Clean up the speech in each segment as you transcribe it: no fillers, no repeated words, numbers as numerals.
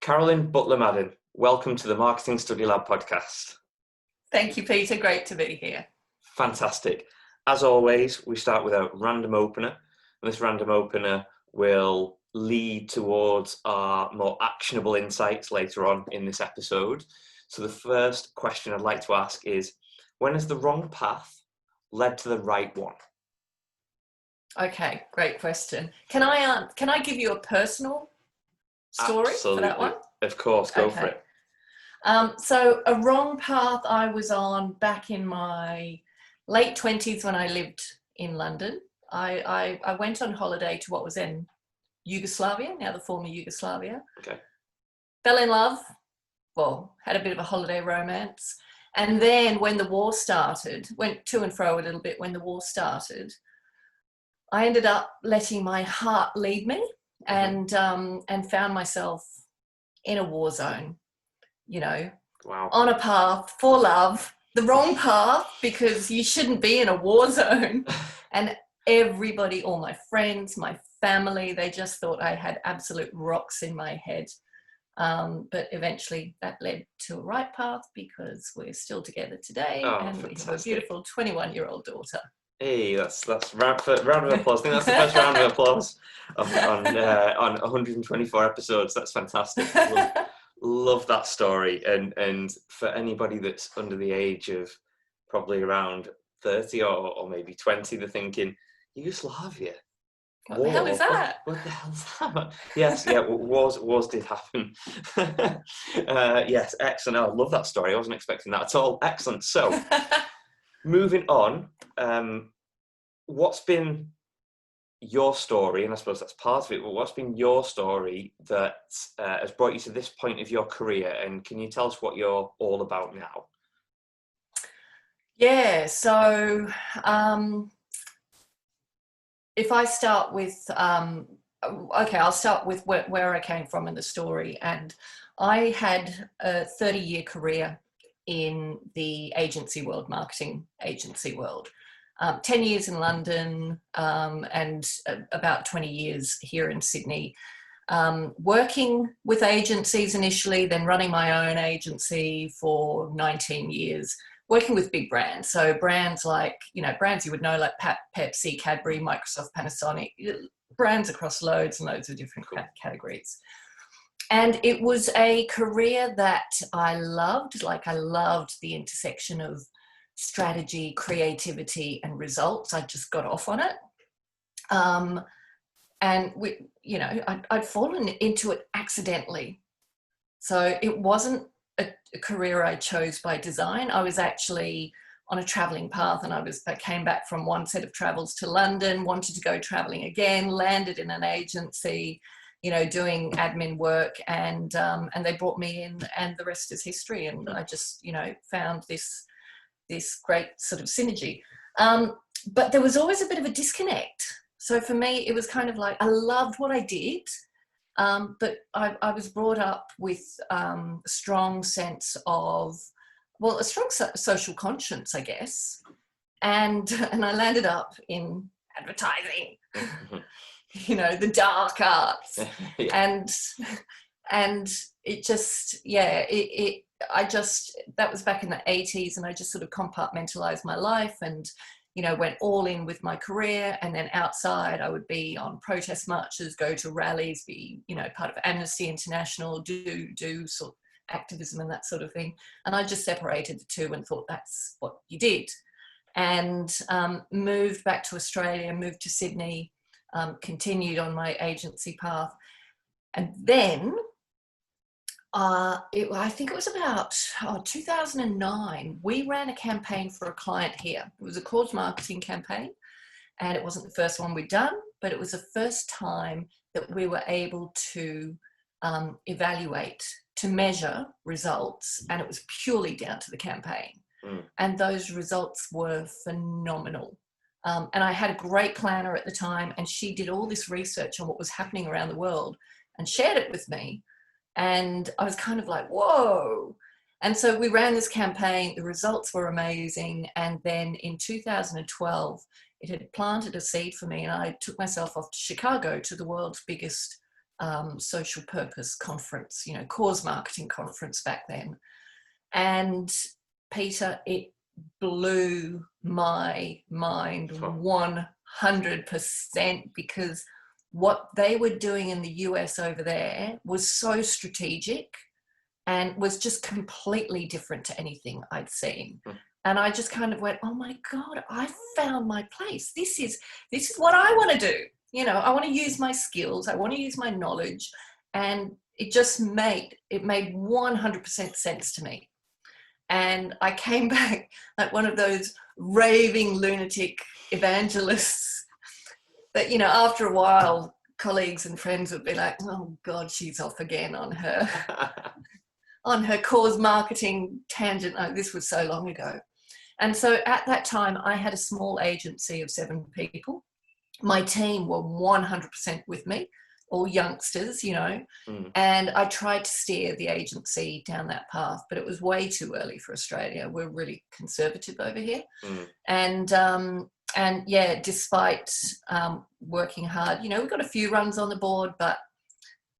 Carolyn Butler-Madden, welcome to the Marketing Study Lab podcast. Thank you, Peter. Great to be here. Fantastic. As always, we start with a random opener, and this random opener will lead towards our more actionable insights later on in this episode. So the first question I'd like to ask is, when has the wrong path led to the right one? Okay, great question. Can I give you a personal story Absolutely. for that one? Of course, go for it. So a wrong path I was on back in my late 20s when I lived in London. I went on holiday to what was then Yugoslavia, now the former Yugoslavia. Okay. Fell in love, well, had a bit of a holiday romance. And then when the war started, went to and fro a little bit when the war started, I ended up letting my heart lead me and found myself in a war zone, Wow. on a path for love, the wrong path because you shouldn't be in a war zone. And everybody, all my friends, my family, they just thought I had absolute rocks in my head. But eventually that led to a right path because we're still together today and fantastic. we have a beautiful 21-year-old daughter. Hey, that's round of applause. I think that's the first round of applause on 124 episodes. That's fantastic. Love that story. And for anybody that's under the age of probably around 30 or maybe 20, they're thinking, Yugoslavia? What the hell is that? What the hell is that? Yes, yeah, wars did happen. Yes, excellent. I love that story. I wasn't expecting that at all. Excellent. So, moving on, what's been your story, and I suppose that's part of it, but what's been your story that has brought you to this point of your career, and can you tell us what you're all about now? Yeah, so if I start with, I'll start with where I came from in the story. And I had a 30-year career in the agency world, marketing agency world. 10 years in London and about 20 years here in Sydney. Working with agencies initially, then running my own agency for 19 years. Working with big brands, so brands like, brands you would know like Pepsi, Cadbury, Microsoft, Panasonic, brands across loads and loads of different categories. And it was a career that I loved. I loved the intersection of strategy, creativity, and results. I just got off on it. And I'd fallen into it accidentally. So it wasn't a career I chose by design. I was actually on a traveling path, and I came back from one set of travels to London, wanted to go traveling again, landed in an agency, doing admin work, and they brought me in, and the rest is history. And I just, found this great sort of synergy. But there was always a bit of a disconnect. So for me, it was kind of like, I loved what I did, but I was brought up with a strong sense of, a strong social conscience, I guess. And I landed up in advertising, the dark arts. Yeah. And it just, that was back in the 80s, and I just sort of compartmentalized my life and, went all in with my career. And then outside, I would be on protest marches, go to rallies, be, part of Amnesty International, do sort of activism and that sort of thing. And I just separated the two and thought that's what you did. And moved back to Australia, moved to Sydney, continued on my agency path. And then I think it was about 2009, we ran a campaign for a client here. It was a cause marketing campaign, and it wasn't the first one we'd done, but it was the first time that we were able to evaluate, to measure results, and it was purely down to the campaign. And those results were phenomenal. And I had a great planner at the time, and she did all this research on what was happening around the world and shared it with me. And I was kind of like, whoa. And so we ran this campaign. The results were amazing. And then in 2012, it had planted a seed for me. And I took myself off to Chicago, to the world's biggest social purpose conference, you know, cause marketing conference back then. And Peter, it blew my mind 100%, because what they were doing in the US over there was so strategic and was just completely different to anything I'd seen. And I just kind of went, oh my God, I found my place. This is what I want to do. You know, I want to use my skills. I want to use my knowledge. And it just made 100% sense to me. And I came back like one of those raving lunatic evangelists that, you know, after a while, colleagues and friends would be like, oh God, she's off again on her on her cause marketing tangent. Oh, this was so long ago. And so at that time, I had a small agency of 7 people. My team were 100% with me, all youngsters, you know, and I tried to steer the agency down that path, but it was way too early for Australia. We're really conservative over here. And yeah, despite working hard, you know, we got a few runs on the board, but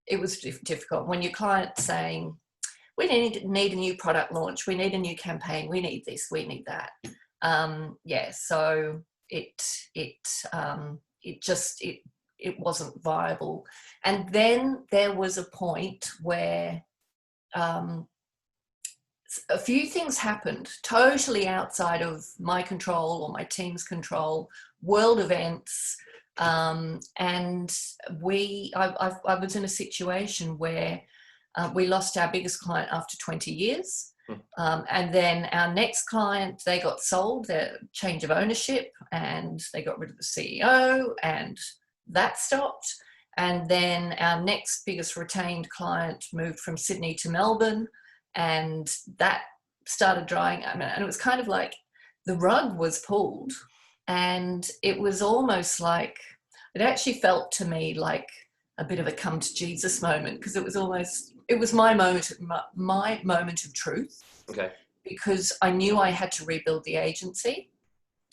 it was difficult when your client's saying, we need a new product launch, we need a new campaign, we need this, we need that. Yeah, so it wasn't viable. And then there was a point where a few things happened totally outside of my control or my team's control, world events, and I was in a situation where we lost our biggest client after 20 years. And then our next client, they got sold, their change of ownership, and they got rid of the CEO, and that stopped. And then our next biggest retained client moved from Sydney to Melbourne, and that started drying. I mean, and it was kind of like the rug was pulled, and it was almost like, it actually felt to me like a bit of a come to Jesus moment, because it was my moment of truth. Okay. Because I knew I had to rebuild the agency.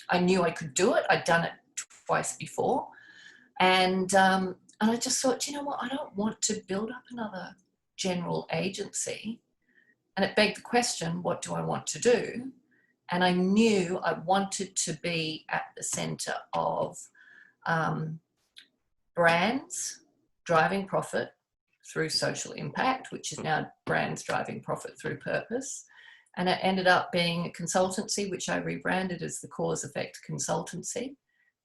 I knew I could do it. I'd done it twice before. And I just thought, you know what, I don't want to build up another general agency. And it begged the question, what do I want to do? And I knew I wanted to be at the centre of brands driving profit through social impact, which is now brands driving profit through purpose. And it ended up being a consultancy, which I rebranded as the Cause Effect Consultancy.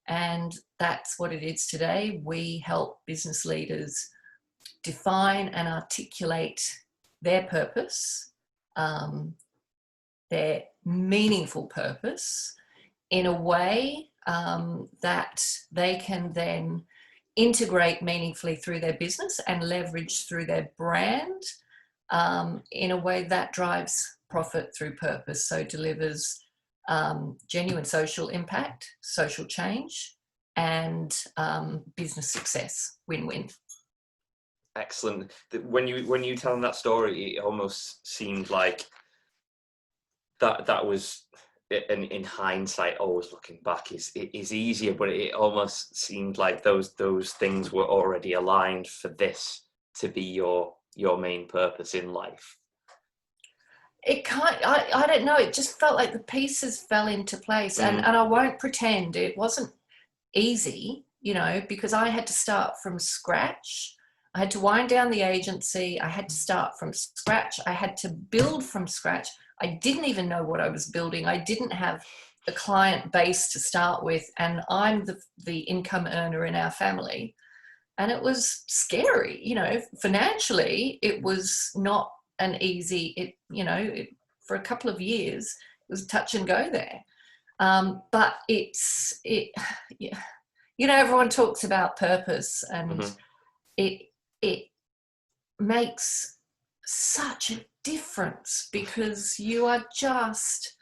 And that's what it is today. We help business leaders define and articulate their purpose, their meaningful purpose, in a way that they can then integrate meaningfully through their business and leverage through their brand in a way that drives profit through purpose, so delivers genuine social impact, social change, and business success, win-win. Excellent. When you telling that story, it almost seemed like that was, in hindsight, always looking back is easier, but it almost seemed like those things were already aligned for this to be your main purpose in life. It can't, I don't know, it just felt like the pieces fell into place. And I won't pretend it wasn't easy, you know, because I had to start from scratch. I had to wind down the agency. I had to start from scratch. I had to build from scratch. I didn't even know what I was building. I didn't have the client base to start with, and I'm the income earner in our family. And it was scary, you know, financially, it was not an easy, for a couple of years, it was touch and go there. But everyone talks about purpose, and it makes such a difference, because you are just,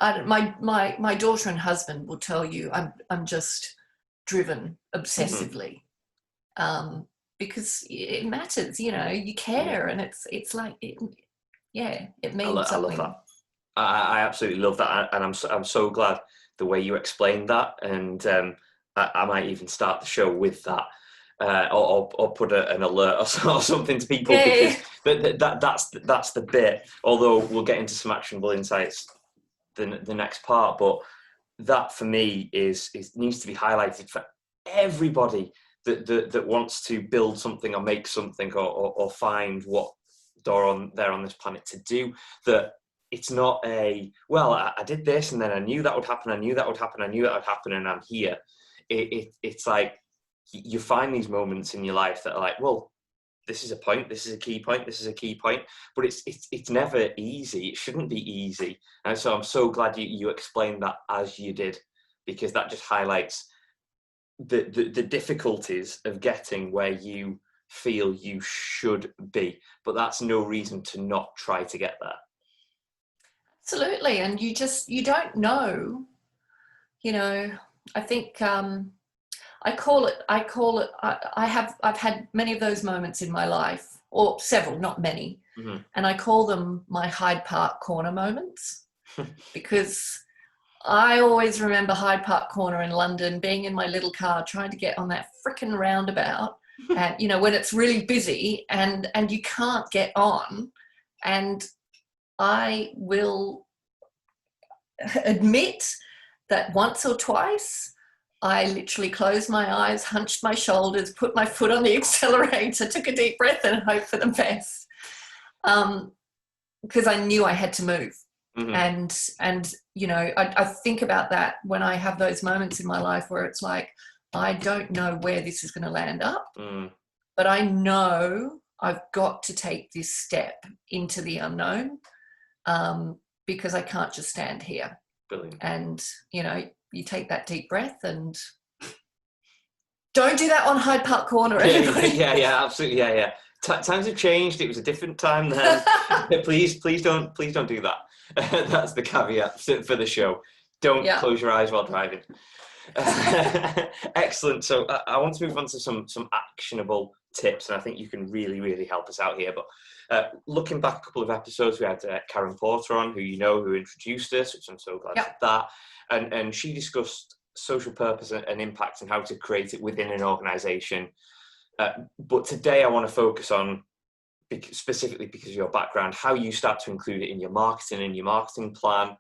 my daughter and husband will tell you I'm just driven obsessively. Because it matters, you know, you care, and it's like, it means something. I love that. I absolutely love that, and I'm so glad the way you explained that, and I might even start the show with that. or put an alert or something to people, Yeah. because that's the bit. Although we'll get into some actionable insights the next part, but that for me is needs to be highlighted for everybody that wants to build something or make something or find what they're on this planet to do. That it's not I did this and then I knew that would happen, and I'm here. It's like you find these moments in your life that are like, well, this is a point, this is a key point, this is a key point, but it's never easy. It shouldn't be easy. And so I'm so glad you explained that as you did, because that just highlights the difficulties of getting where you feel you should be, but that's no reason to not try to get there. Absolutely. And you don't know, I think, I've had many of those moments in my life, or several, not many. Mm-hmm. And I call them my Hyde Park Corner moments, because I always remember Hyde Park Corner in London, being in my little car, trying to get on that frickin' roundabout, and, when it's really busy and you can't get on. And I will admit that once or twice, I literally closed my eyes, hunched my shoulders, put my foot on the accelerator, took a deep breath and hoped for the best. Because I knew I had to move. Mm-hmm. And I think about that when I have those moments in my life where it's like, I don't know where this is going to land up, but I know I've got to take this step into the unknown, because I can't just stand here. Brilliant. And, you take that deep breath, and don't do that on Hyde Park Corner. Yeah, absolutely. Yeah. Times have changed. It was a different time then. please don't do that. That's the caveat for the show. Don't close your eyes while driving. Excellent. So I want to move on to some actionable tips, and I think you can really, really help us out here. But looking back a couple of episodes, we had Carolyn Porter on, who who introduced us, which I'm so glad for that. And she discussed social purpose and impact and how to create it within an organisation. But today I want to focus on, specifically because of your background, how you start to include it in your marketing and your marketing plan.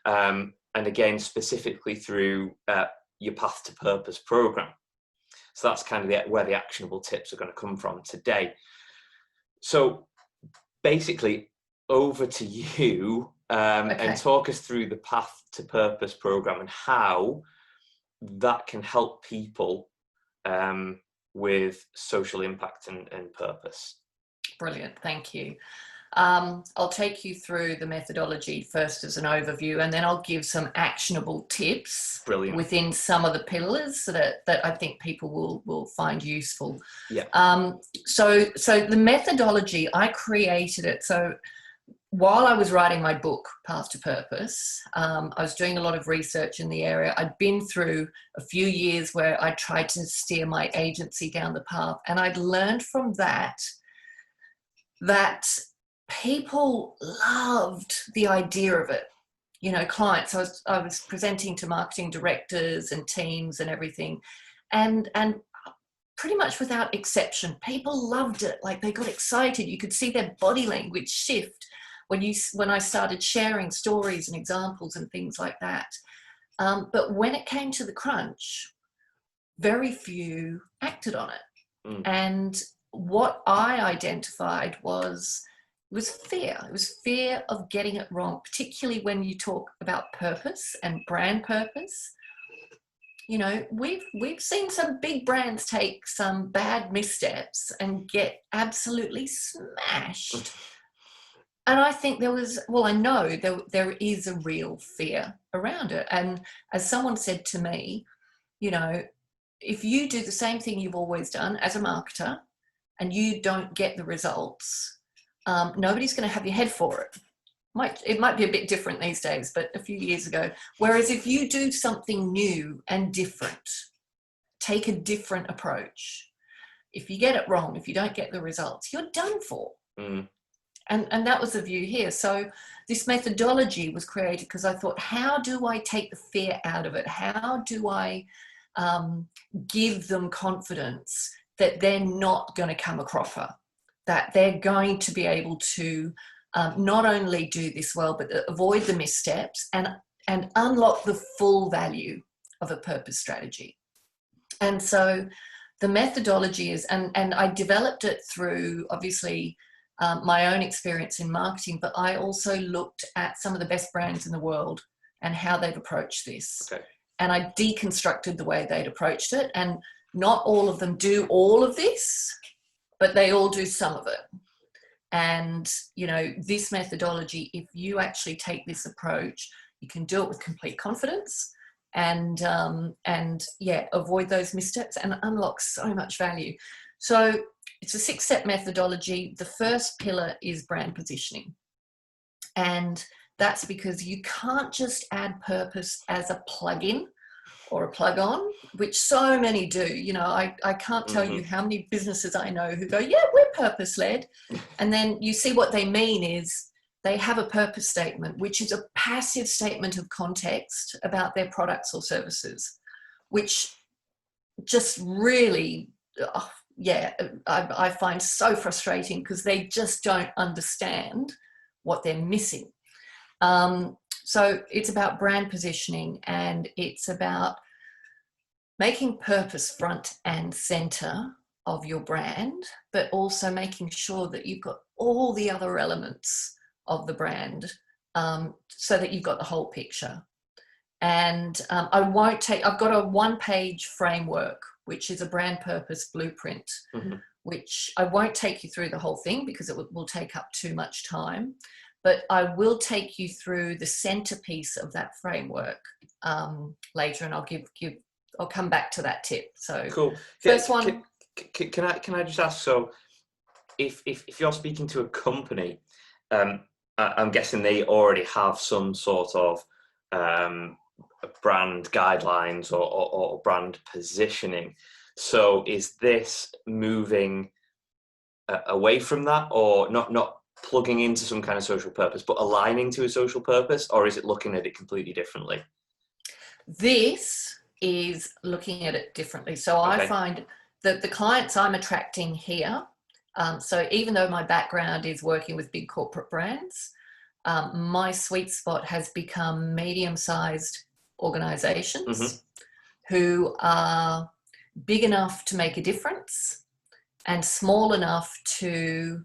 And again, specifically through your Path to Purpose program. So that's kind of where the actionable tips are going to come from today. So basically, over to you, and talk us through the Path to Purpose program and how that can help people with social impact and purpose. Brilliant, thank you. I'll take you through the methodology first as an overview, and then I'll give some actionable tips. Brilliant. Within some of the pillars that I think people will find useful. Yeah. So the methodology, I created it. So while I was writing my book, Path to Purpose, I was doing a lot of research in the area. I'd been through a few years where I tried to steer my agency down the path, and I'd learned from that people loved the idea of it. Clients, I was presenting to marketing directors and teams and everything, and pretty much without exception, people loved it. Like, they got excited. You could see their body language shift when I started sharing stories and examples and things like that. But when it came to the crunch, very few acted on it. And what I identified was fear. It was fear of getting it wrong, particularly when you talk about purpose and brand purpose. We've seen some big brands take some bad missteps and get absolutely smashed. And I think I know there is a real fear around it. And as someone said to me, if you do the same thing you've always done as a marketer and you don't get the results, nobody's going to have your head for it. It might be a bit different these days, but a few years ago. Whereas if you do something new and different, take a different approach, if you get it wrong, if you don't get the results, you're done for. And that was the view here. So this methodology was created because I thought, how do I take the fear out of it? How do I give them confidence that they're not going to come a cropper, that they're going to be able to not only do this well, but avoid the missteps and unlock the full value of a purpose strategy. And so the methodology is, and I developed it through, obviously, my own experience in marketing, but I also looked at some of the best brands in the world and how they've approached this. Okay. And I deconstructed the way they'd approached it. And not all of them do all of this, but they all do some of it. And, you know, this methodology, if you actually take this approach, you can do it with complete confidence and yeah, avoid those missteps and unlock so much value. So it's a 6-step methodology. The first pillar is brand positioning. And that's because you can't just add purpose as a plug-in or a plug-on, which so many do. You know, I can't tell you how many businesses I know who go, yeah, we're purpose-led. And then you see what they mean is they have a purpose statement, which is a passive statement of context about their products or services, which just really, I find so frustrating because they just don't understand what they're missing. So it's about brand positioning, and it's about making purpose front and center of your brand, but also making sure that you've got all the other elements of the brand so that you've got the whole picture. And I've got a 1-page framework, which is a brand purpose blueprint, which I won't take you through the whole thing because it will take up too much time. But I will take you through the centerpiece of that framework later, and I'll come back to that tip. So cool. First one. Can I just ask? So, if you're speaking to a company, I'm guessing they already have some sort of brand guidelines or brand positioning. So, is this moving away from that, or not plugging into some kind of social purpose, but aligning to a social purpose, or is it looking at it completely differently? This is looking at it differently. So okay. I find that the clients I'm attracting here, so even though my background is working with big corporate brands, my sweet spot has become medium-sized organizations who are big enough to make a difference and small enough to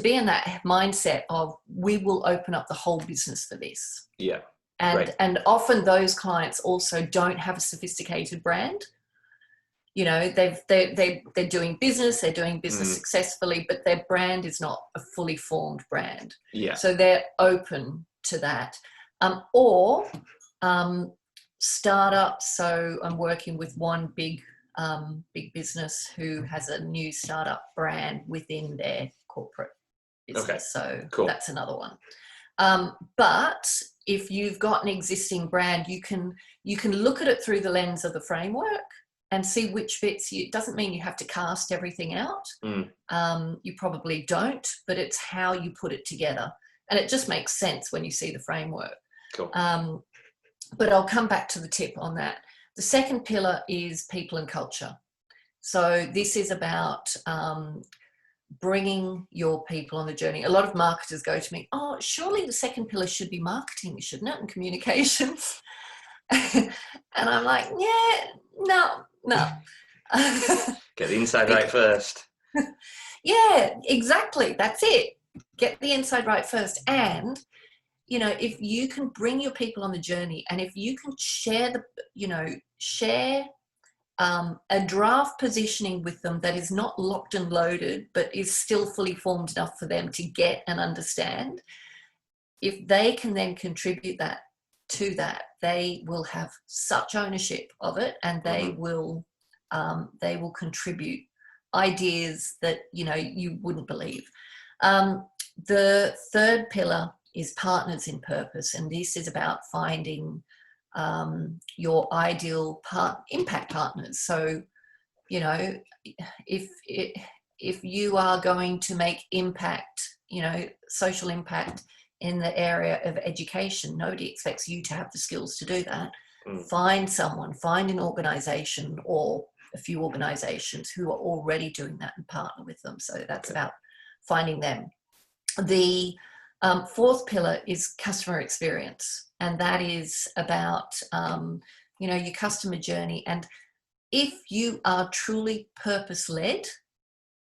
be in that mindset of we will open up the whole business for this. Yeah. And often those clients also don't have a sophisticated brand. You know, they're doing business successfully, but their brand is not a fully formed brand. Yeah. So they're open to that. Or startups. So I'm working with one big business who has a new startup brand within their corporate business. Okay. So cool. That's another one. But if you've got an existing brand, you can look at it through the lens of the framework and see which bits it doesn't mean you have to cast everything out. You probably don't, but it's how you put it together. And it just makes sense when you see the framework. Cool. But I'll come back to the tip on that. The second pillar is people and culture. So this is about bringing your people on the journey. A lot of marketers go to me, oh, surely the second pillar should be marketing, shouldn't it? And communications. And I'm like, yeah, no. Get the inside right first. Yeah, exactly. That's it. Get the inside right first. And, you know, if you can bring your people on the journey and if you can share a draft positioning with them that is not locked and loaded, but is still fully formed enough for them to get and understand, if they can then contribute that to that, they will have such ownership of it, and they will contribute ideas that, you know, you wouldn't believe. The third pillar is partners in purpose, and this is about finding your ideal impact partners. So, you know, if you are going to make impact, you know, social impact in the area of education, nobody expects you to have the skills to do that. Find someone, find an organization or a few organizations who are already doing that and partner with them. So that's about finding them. The fourth pillar is customer experience, and that is about, your customer journey. And if you are truly purpose-led,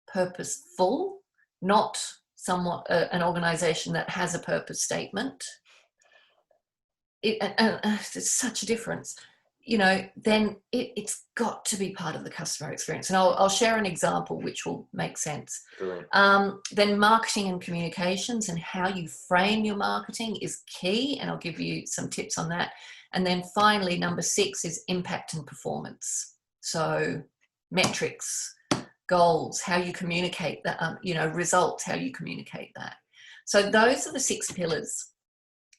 purposeful, not somewhat an organization that has a purpose statement, it's such a difference, then it's got to be part of the customer experience. And I'll share an example which will make sense. Then marketing and communications, and how you frame your marketing is key, and I'll give you some tips on that. And then finally, number 6 is impact and performance. So metrics, goals, how you communicate that, results, how you communicate that. So those are the 6 pillars.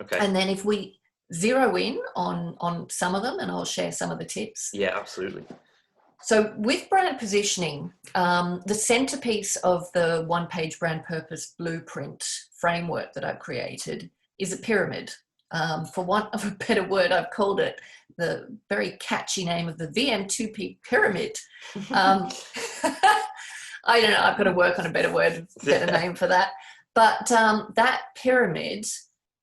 Okay. And then if we zero in on some of them, and I'll share some of the tips. Yeah, absolutely. So with brand positioning, the centerpiece of the one-page brand purpose blueprint framework that I've created is a pyramid. For want of a better word, I've called it the very catchy name of the VM2P pyramid. I don't know, I've got to work on a better word, better name for that. But that pyramid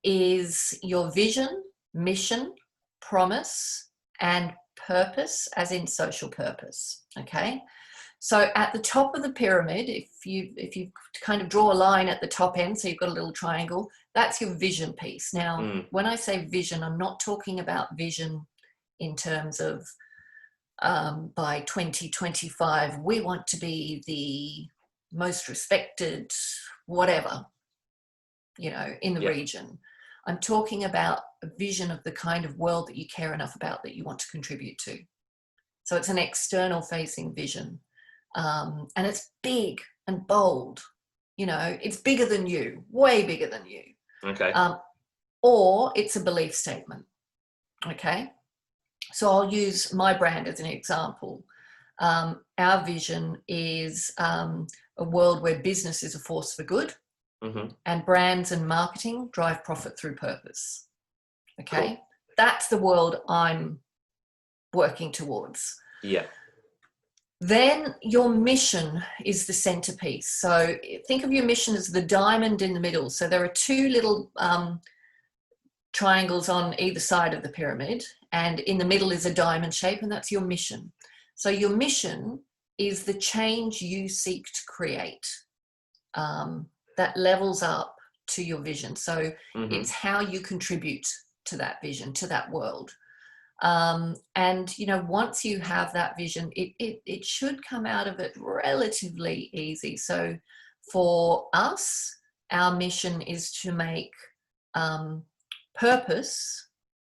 is your vision, mission, promise, and purpose, as in social purpose. Okay, so at the top of the pyramid, if you kind of draw a line at the top end, so you've got a little triangle, that's your vision piece. Now, when I say vision, I'm not talking about vision in terms of by 2025 we want to be the most respected whatever, in the region. I'm talking about a vision of the kind of world that you care enough about that you want to contribute to. So it's an external facing vision. And it's big and bold. It's bigger than you, way bigger than you. Okay. Or it's a belief statement. Okay. So I'll use my brand as an example. Our vision is a world where business is a force for good. And brands and marketing drive profit through purpose. Okay, cool. That's the world I'm working towards. Yeah. Then your mission is the centerpiece. So think of your mission as the diamond in the middle. So there are 2 little triangles on either side of the pyramid, and in the middle is a diamond shape, and that's your mission. So your mission is the change you seek to create. That levels up to your vision. So it's how you contribute to that vision, to that world. And, once you have that vision, it should come out of it relatively easy. So for us, our mission is to make purpose,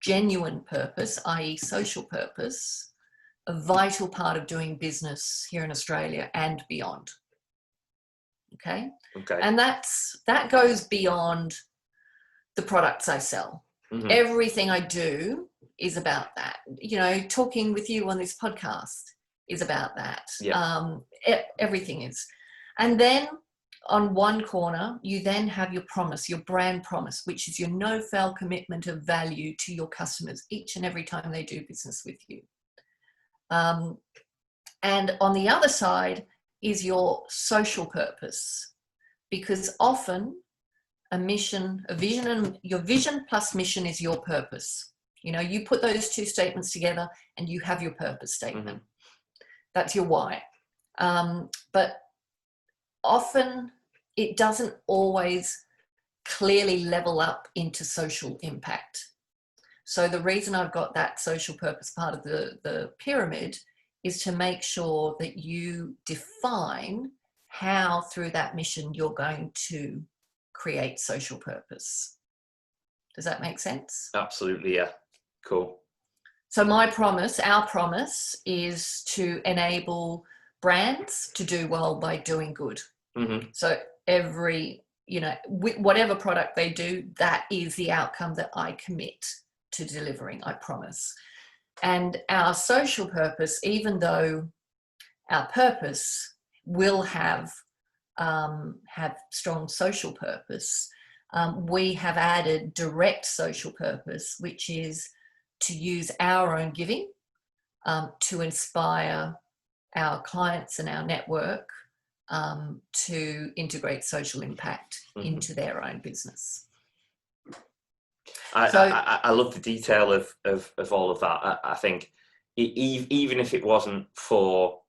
genuine purpose, i.e. social purpose, a vital part of doing business here in Australia and beyond. Okay. And that goes beyond the products I sell. Everything I do is about that. Talking with you on this podcast is about that. Everything is. And then on one corner, you then have your promise, your brand promise, which is your no-fail commitment of value to your customers each and every time they do business with you. And on the other side is your social purpose, because often a vision, and your vision plus mission is your purpose. You put those 2 statements together and you have your purpose statement. That's your why. But often it doesn't always clearly level up into social impact. So the reason I've got that social purpose part of the pyramid is to make sure that you define how through that mission you're going to create social purpose. Does that make sense? Absolutely, yeah. Cool. So my promise, our promise, is to enable brands to do well by doing good. So every, whatever product they do, that is the outcome that I commit to delivering, I promise. And our social purpose, even though our purpose will have strong social purpose, we have added direct social purpose, which is to use our own giving to inspire our clients and our network to integrate social impact into their own business. I love the detail of all of that. I think even if it wasn't for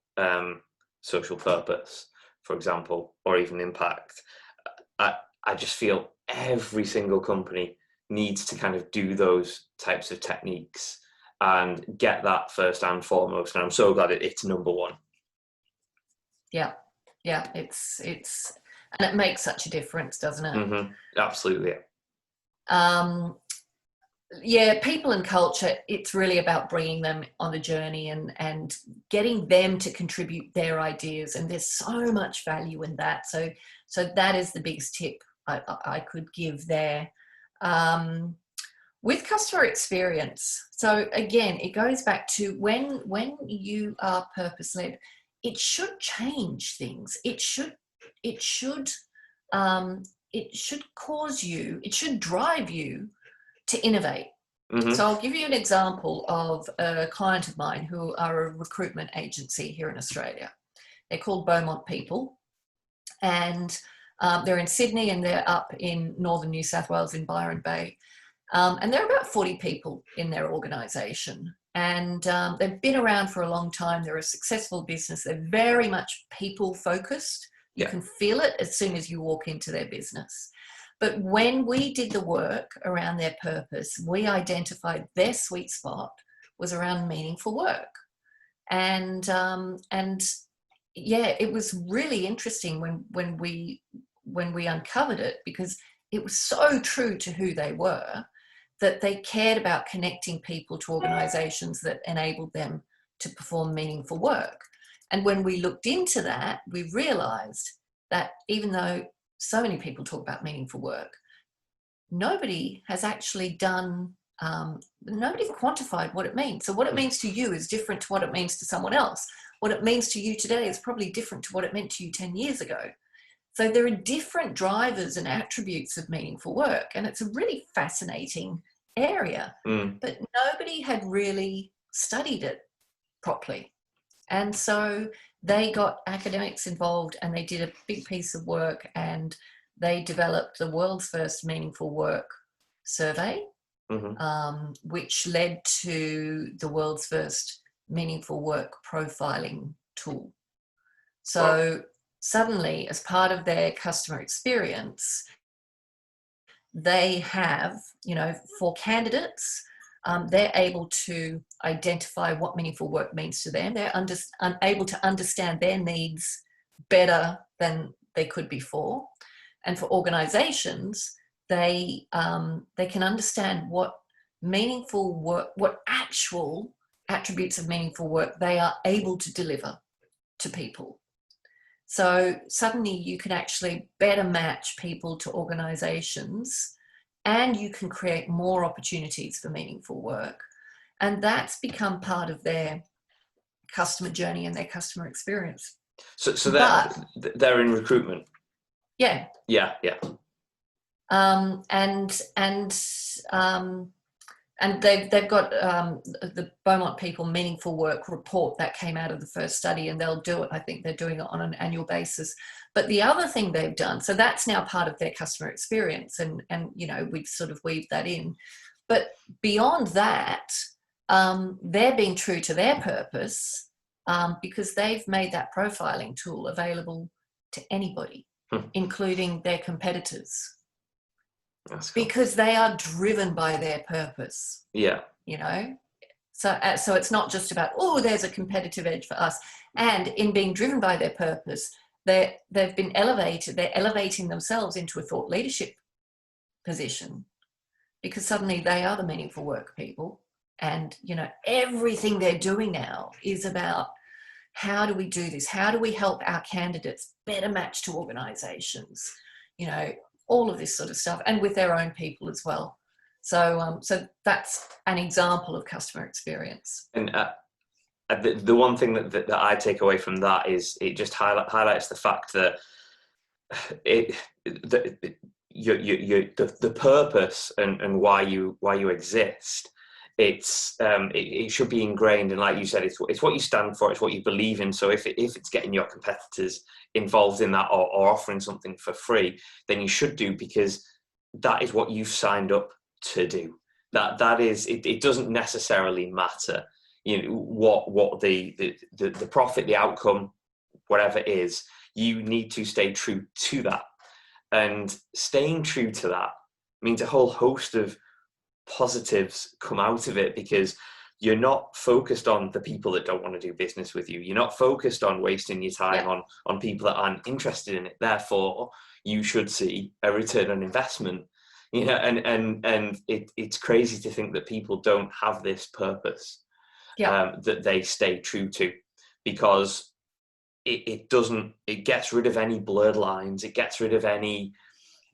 social purpose, for example, or even impact, I just feel every single company needs to kind of do those types of techniques and get that first and foremost. And I'm so glad it's number one. Yeah, it's and it makes such a difference, doesn't it? Absolutely. Yeah, people and culture, it's really about bringing them on a journey and getting them to contribute their ideas, and there's so much value in that. So that is the biggest tip I could give there. With customer experience, so again, it goes back to when you are purpose-led, it should change things. It should cause you, it should drive you to innovate. So I'll give you an example of a client of mine who are a recruitment agency here in Australia. They're called Beaumont People, and they're in Sydney, and they're up in northern New South Wales in Byron Bay. And there are about 40 people in their organisation, and they've been around for a long time. They're a successful business. They're very much people focused. You can feel it as soon as you walk into their business. But when we did the work around their purpose, we identified their sweet spot was around meaningful work. And yeah, it was really interesting when we uncovered it, because it was so true to who they were, that they cared about connecting people to organisations that enabled them to perform meaningful work. And when we looked into that, we realised that even though so many people talk about meaningful work, nobody has actually done, nobody's quantified what it means. So what it means to you is different to what it means to someone else. What it means to you today is probably different to what it meant to you 10 years ago. So there are different drivers and attributes of meaningful work, and it's a really fascinating area, but nobody had really studied it properly. And so they got academics involved, and they did a big piece of work, and they developed the world's first meaningful work survey, which led to the world's first meaningful work profiling tool. So suddenly, as part of their customer experience, they have, for candidates, they're able to identify what meaningful work means to them. They're able to understand their needs better than they could before. And for organizations, they can understand what meaningful work, what actual attributes of meaningful work they are able to deliver to people. So suddenly you can actually better match people to organizations, and you can create more opportunities for meaningful work. And that's become part of their customer journey and their custer experience. So they're in recruitment? Yeah. Yeah. And they've got the Beaumont People Meaningful Work report that came out of the first study, and they'll do it. I think they're doing it on an annual basis. But the other thing they've done, so that's now part of their customer experience, and we've sort of weaved that in. But beyond that, they're being true to their purpose, because they've made that profiling tool available to anybody, including their competitors. That's cool. Because they are driven by their purpose. Yeah. So it's not just about, there's a competitive edge for us. And in being driven by their purpose, they've been elevated. They're elevating themselves into a thought leadership position, because suddenly they are the meaningful work people. And, everything they're doing now is about, how do we do this? How do we help our candidates better match to organizations? All of this sort of stuff, and with their own people as well. So that's an example of customer experience. And the one thing that I take away from that is it just highlights the fact that the purpose and why you exist it should be ingrained, and like you said, it's what you stand for, it's what you believe in. So if it's getting your competitors involved in that, or offering something for free, then you should do, because that is what you've signed up to do. That is it doesn't necessarily matter, you know, what the profit, the outcome, whatever it is. You need to stay true to that, and staying true to that means a whole host of positives come out of it, because you're not focused on the people that don't want to do business with you. You're not focused on wasting your time on people that aren't interested in it. Therefore, you should see a return on investment. You know, and it's crazy to think that people don't have this purpose that they stay true to, because it gets rid of any blurred lines. It gets rid of any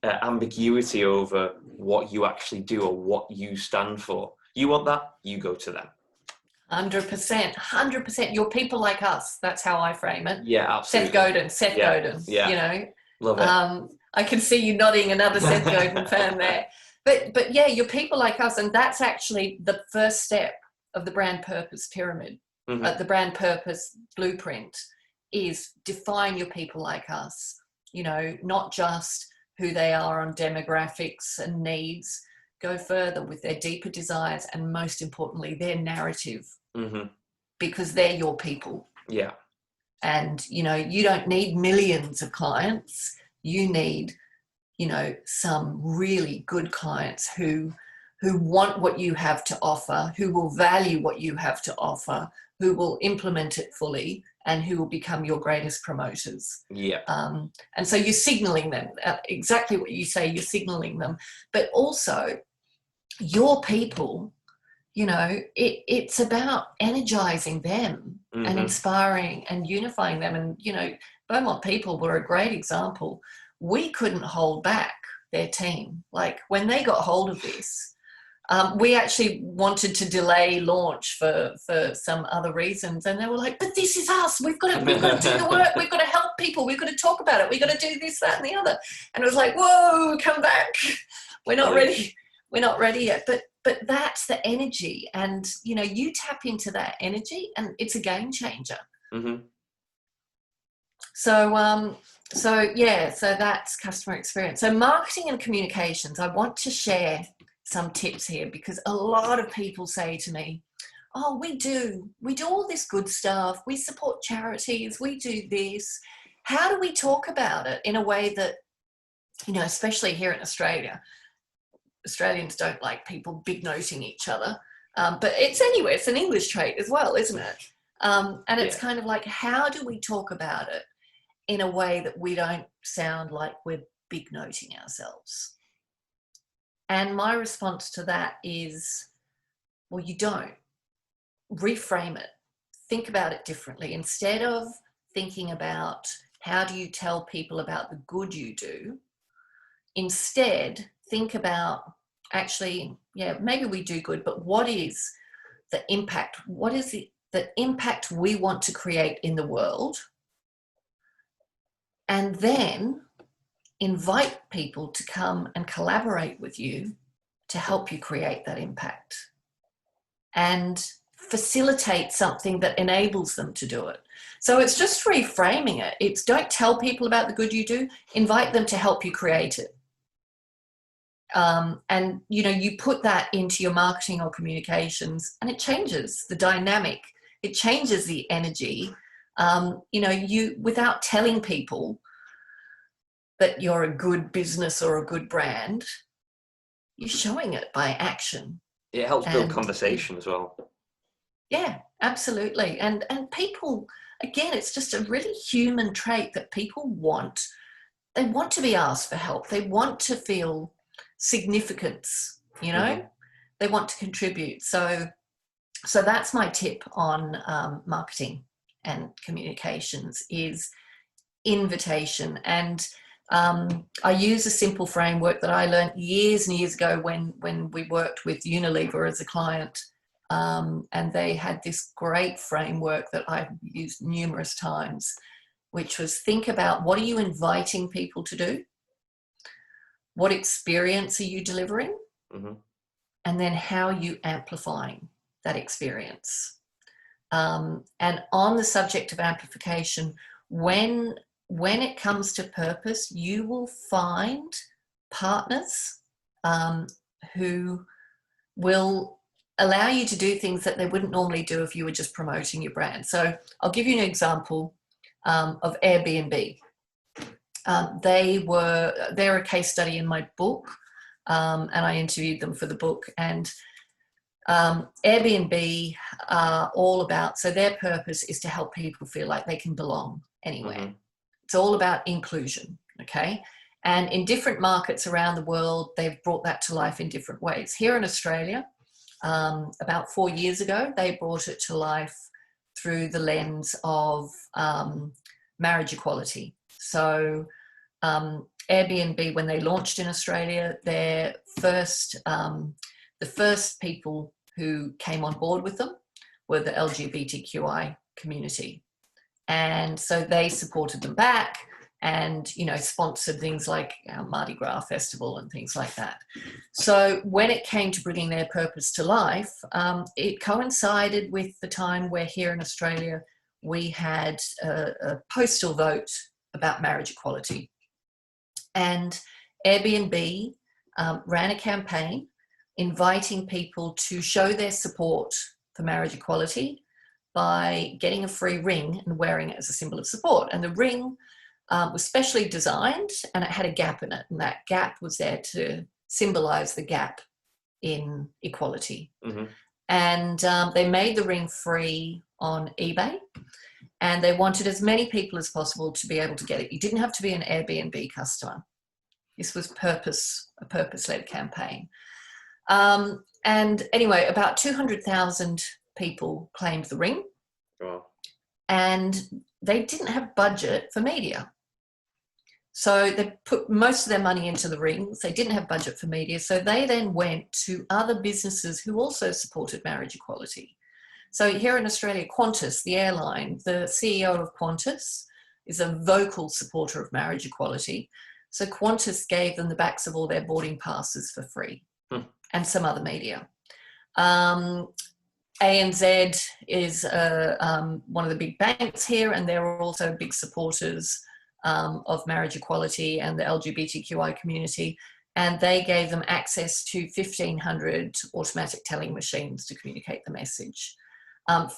ambiguity over what you actually do or what you stand for. You want that, you go to them. 100%. You're people like us. That's how I frame it. Yeah, absolutely. Seth Godin. Yeah. You know, love it. I can see you nodding, another Seth Godin fan there. But yeah, you're people like us, and that's actually the first step of the brand purpose pyramid. The brand purpose blueprint is define your people like us. You know, not just who they are on demographics and needs. Go further with their deeper desires, and most importantly, their narrative, because they're your people. Yeah. And, you know, you don't need millions of clients. You need, you know, some really good clients who want what you have to offer, who will value what you have to offer, who will implement it fully, and who will become your greatest promoters. Yeah. And so you're signaling them, exactly what you say, you're signaling them. But also, your people, you know, it's about energizing them and inspiring and unifying them. And, you know, Beaumont People were a great example. We couldn't hold back their team. Like, when they got hold of this, we actually wanted to delay launch for some other reasons, and they were like, "But this is us. We've got to do the work. We've got to help people. We've got to talk about it. We've got to do this, that, and the other." And it was like, "Whoa, come back. We're not ready. We're not ready yet." But that's the energy, and you know, you tap into that energy, and it's a game changer. So that's customer experience. So marketing and communications. I want to share some tips here, because a lot of people say to me, "Oh, we do all this good stuff. We support charities. We do this. How do we talk about it in a way that, you know, especially here in Australia, Australians don't like people big noting each other, but it's anyway, it's an English trait as well, isn't it? And it's kind of like, how do we talk about it in a way that we don't sound like we're big noting ourselves?" And my response to that is, well, you don't. Reframe it. Think about it differently. Instead of thinking about how do you tell people about the good you do, instead think about, actually, yeah, maybe we do good, but what is the impact? What is the impact we want to create in the world? And then invite people to come and collaborate with you to help you create that impact, and facilitate something that enables them to do it. So it's just reframing it. It's don't tell people about the good you do, invite them to help you create it. And, you know, you put that into your marketing or communications, and it changes the dynamic. It changes the energy. You know, you, without telling people that you're a good business or a good brand, you're showing it by action. It helps build conversation as well. Yeah, absolutely. And people, again, it's just a really human trait that people want. They want to be asked for help. They want to feel significance, you know, they want to contribute. So that's my tip on marketing and communications, is invitation. And I use a simple framework that I learned years and years ago when we worked with Unilever as a client. And they had this great framework that I've used numerous times, which was, think about, what are you inviting people to do? What experience are you delivering? and then how you amplifying that experience. And on the subject of amplification, when it comes to purpose, you will find partners who will allow you to do things that they wouldn't normally do if you were just promoting your brand. So I'll give you an example of Airbnb. They're a case study in my book, and I interviewed them for the book. And Airbnb are all about, so their purpose is to help people feel like they can belong anywhere. Mm-hmm. It's all about inclusion, okay? And in different markets around the world, they've brought that to life in different ways. Here in Australia, about 4 years ago, they brought it to life through the lens of marriage equality. So Airbnb, when they launched in Australia, the first people who came on board with them were the LGBTQI community. And so they supported them back and, you know, sponsored things like Mardi Gras Festival and things like that. So when it came to bringing their purpose to life, it coincided with the time where here in Australia, we had a postal vote about marriage equality. And Airbnb ran a campaign inviting people to show their support for marriage equality by getting a free ring and wearing it as a symbol of support. And the ring was specially designed and it had a gap in it. And that gap was there to symbolize the gap in equality. Mm-hmm. And they made the ring free on eBay. And they wanted as many people as possible to be able to get it. You didn't have to be an Airbnb customer. This was a purpose-led campaign. And anyway, about 200,000 people claimed the ring. Wow. And they didn't have budget for media. So they put most of their money into the rings. They didn't have budget for media. So they then went to other businesses who also supported marriage equality. So here in Australia, Qantas, the airline, the CEO of Qantas is a vocal supporter of marriage equality. So Qantas gave them the backs of all their boarding passes for free, and some other media. ANZ is one of the big banks here, and they're also big supporters of marriage equality and the LGBTQI community. And they gave them access to 1,500 automatic telling machines to communicate the message.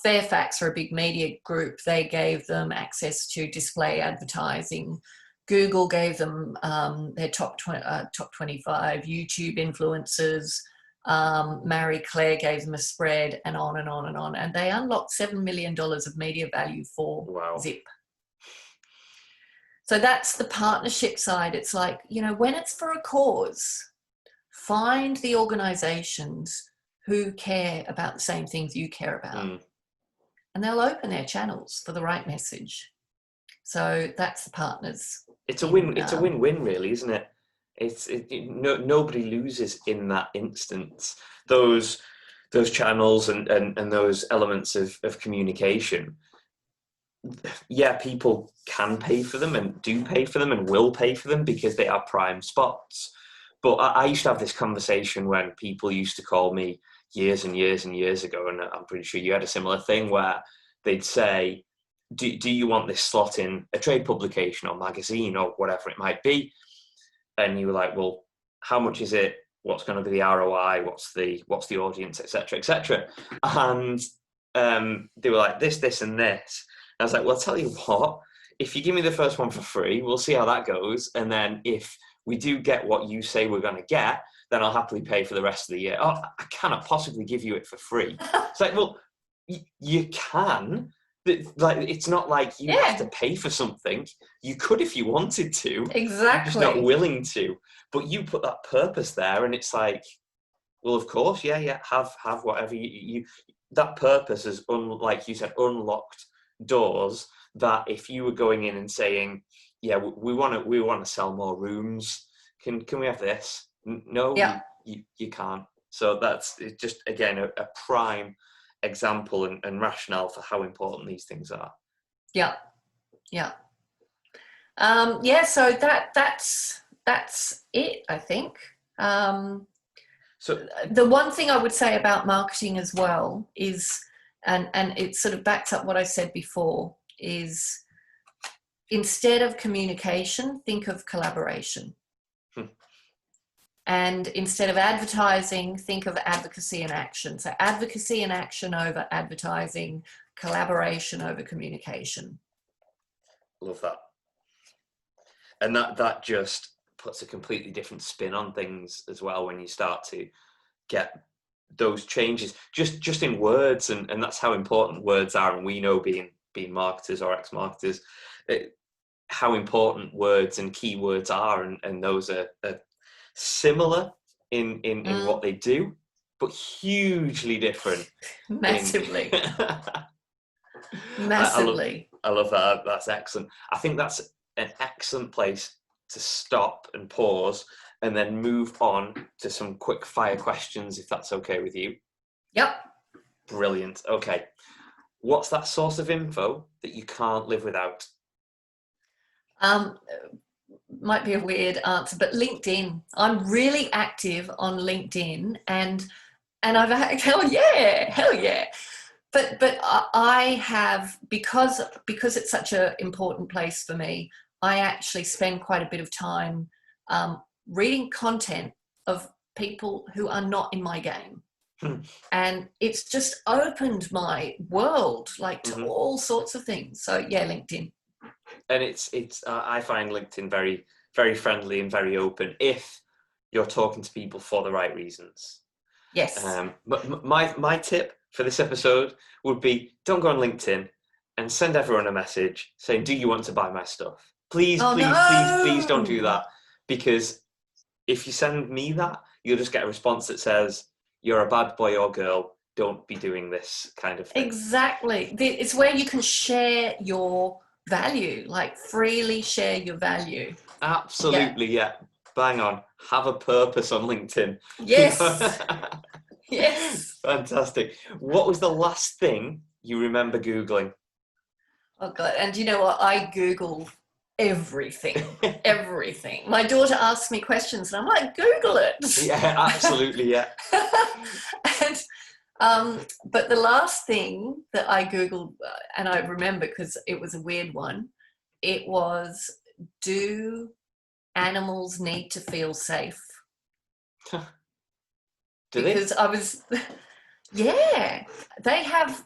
Fairfax are a big media group. They gave them access to display advertising. Google gave them their top 25 YouTube influencers. Marie Claire gave them a spread, and on and on and on. And they unlocked $7 million of media value for Zip. So that's the partnership side. It's like, you know, when it's for a cause, find the organizations who care about the same things you care about. And they'll open their channels for the right message. So that's the partners. It's a win. It's a win-win, really, isn't it? Nobody loses in that instance. Those channels and those elements of communication. Yeah, people can pay for them and do pay for them and will pay for them because they are prime spots. But I used to have this conversation when people used to call me years and years and years ago, and I'm pretty sure you had a similar thing where they'd say, do you want this slot in a trade publication or magazine or whatever it might be? And you were like, well, how much is it? What's going to be the ROI? What's the audience, et cetera, et cetera. And they were like, this, and this. And I was like, well, I'll tell you what, if you give me the first one for free, we'll see how that goes. And then if we do get what you say we're going to get, then I'll happily pay for the rest of the year. Oh, I cannot possibly give you it for free. It's like, well, you can. Like, it's not like you have to pay for something. You could if you wanted to. Exactly. You're just not willing to. But you put that purpose there, and it's like, well, of course, have whatever you that purpose is, like you said, unlocked doors that if you were going in and saying, yeah, we want to sell more rooms, can we have this? No, you can't. So that's just, again, a prime example and rationale for how important these things are. So that's it, I think. So the one thing I would say about marketing as well is, and it sort of backs up what I said before, is instead of communication, think of collaboration. And instead of advertising, think of advocacy and action. So advocacy and action over advertising, collaboration over communication. love that. And that just puts a completely different spin on things as well when you start to get those changes just in words, and that's how important words are. And we know, being marketers or ex-marketers, how important words and keywords are, and those are similar in what they do, but hugely different. Massively. Massively. I love that. That's excellent. I think that's an excellent place to stop and pause, and then move on to some quick fire questions, if that's okay with you. Yep. Brilliant. Okay. What's that source of info that you can't live without? Might be a weird answer, but LinkedIn. I'm really active on LinkedIn, and I've hell yeah. But I have, because it's such an important place for me, I actually spend quite a bit of time reading content of people who are not in my game. And it's just opened my world, like, to all sorts of things. So yeah, LinkedIn. And it's I find LinkedIn very, very friendly and very open if you're talking to people for the right reasons. Yes. But my tip for this episode would be, don't go on LinkedIn and send everyone a message saying, do you want to buy my stuff? Please, please don't do that. Because if you send me that, you'll just get a response that says, you're a bad boy or girl, don't be doing this kind of thing. Exactly. It's where you can share your value, like freely share your value. Absolutely, yeah. Bang on. Have a purpose on LinkedIn. Yes. Yes. Fantastic. What was the last thing you remember Googling? Oh God. And you know what? I Google everything. Everything. My daughter asks me questions and I'm like, Google it. Yeah, absolutely, yeah. And but the last thing that I Googled, and I remember because it was a weird one, it was, do animals need to feel safe? Because I was, yeah, they have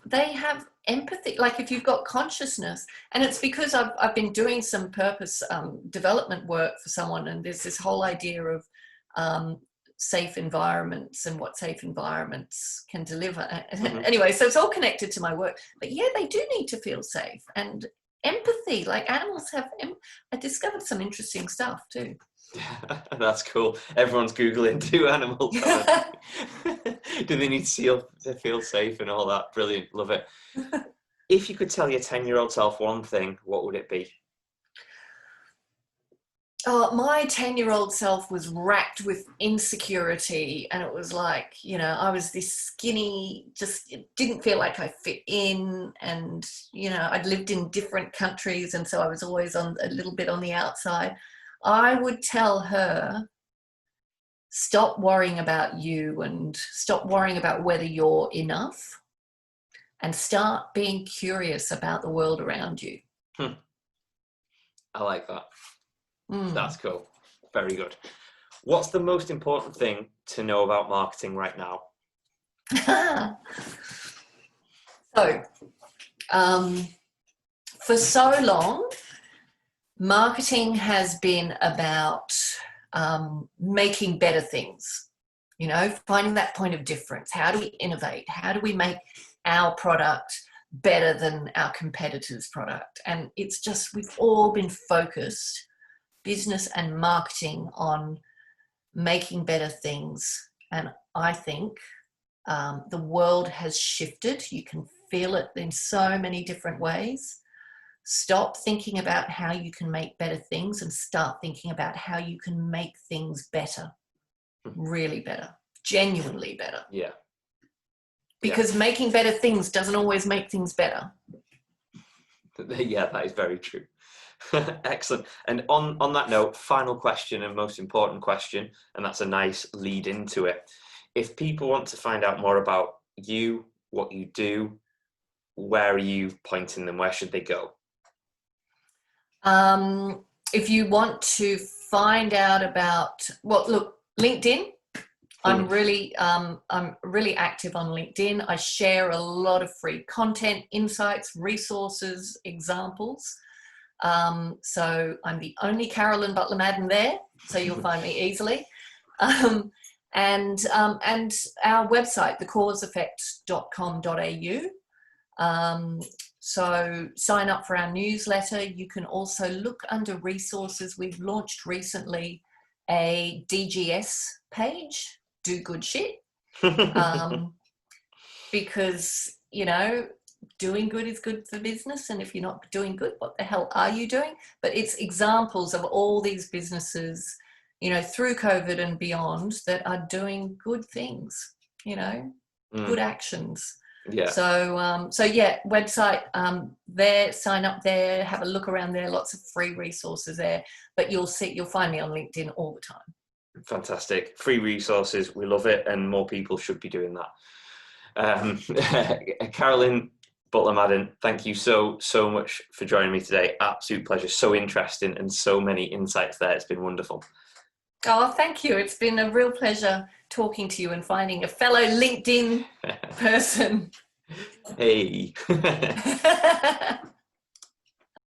empathy. Like if you've got consciousness, and it's because I've been doing some purpose development work for someone, and there's this whole idea of safe environments and what safe environments can deliver. Anyway, so it's all connected to my work. But yeah, they do need to feel safe, and empathy. Like animals have. I discovered some interesting stuff too. That's cool. Everyone's Googling, do animals do they need to feel safe and all that? Brilliant. Love it. If you could tell your 10-year-old self one thing, what would it be? Oh, my 10-year-old self was racked with insecurity, and it was like, you know, I was this skinny, just didn't feel like I fit in, and, you know, I'd lived in different countries, and so I was always a little bit on the outside. I would tell her, stop worrying about you and stop worrying about whether you're enough, and start being curious about the world around you. I like that. That's cool. Very good. What's the most important thing to know about marketing right now? So, for so long, marketing has been about making better things, you know, finding that point of difference. How do we innovate? How do we make our product better than our competitors' product? And it's just, we've all been focused, business and marketing, on making better things. And I think the world has shifted. You can feel it in so many different ways. Stop thinking about how you can make better things and start thinking about how you can make things better, really better, genuinely better. Yeah. Because making better things doesn't always make things better. Yeah, that is very true. Excellent. And on that note, final question and most important question, and that's a nice lead into it. if people want to find out more about you, what you do, where are you pointing them? Where should they go? If you want to find out about, well, look, LinkedIn. I'm really active on LinkedIn. I share a lot of free content, insights, resources, examples. So I'm the only Carolyn Butler-Madden there, so you'll find me easily. And our website, thecauseeffect.com.au. So sign up for our newsletter. You can also look under resources. We've launched recently a DGS page, do good shit, because, you know, doing good is good for business, and if you're not doing good, what the hell are you doing? But it's examples of all these businesses, you know, through COVID and beyond, that are doing good things, you know, good actions. Yeah. So yeah, website there, sign up there, have a look around there, lots of free resources there, but you'll find me on LinkedIn all the time. Fantastic. Free resources, we love it, and more people should be doing that. Carolyn Butler-Madden, thank you so much for joining me today. Absolute pleasure. So interesting, and so many insights there. It's been wonderful. Oh, thank you. It's been a real pleasure talking to you and finding a fellow LinkedIn person. Hey.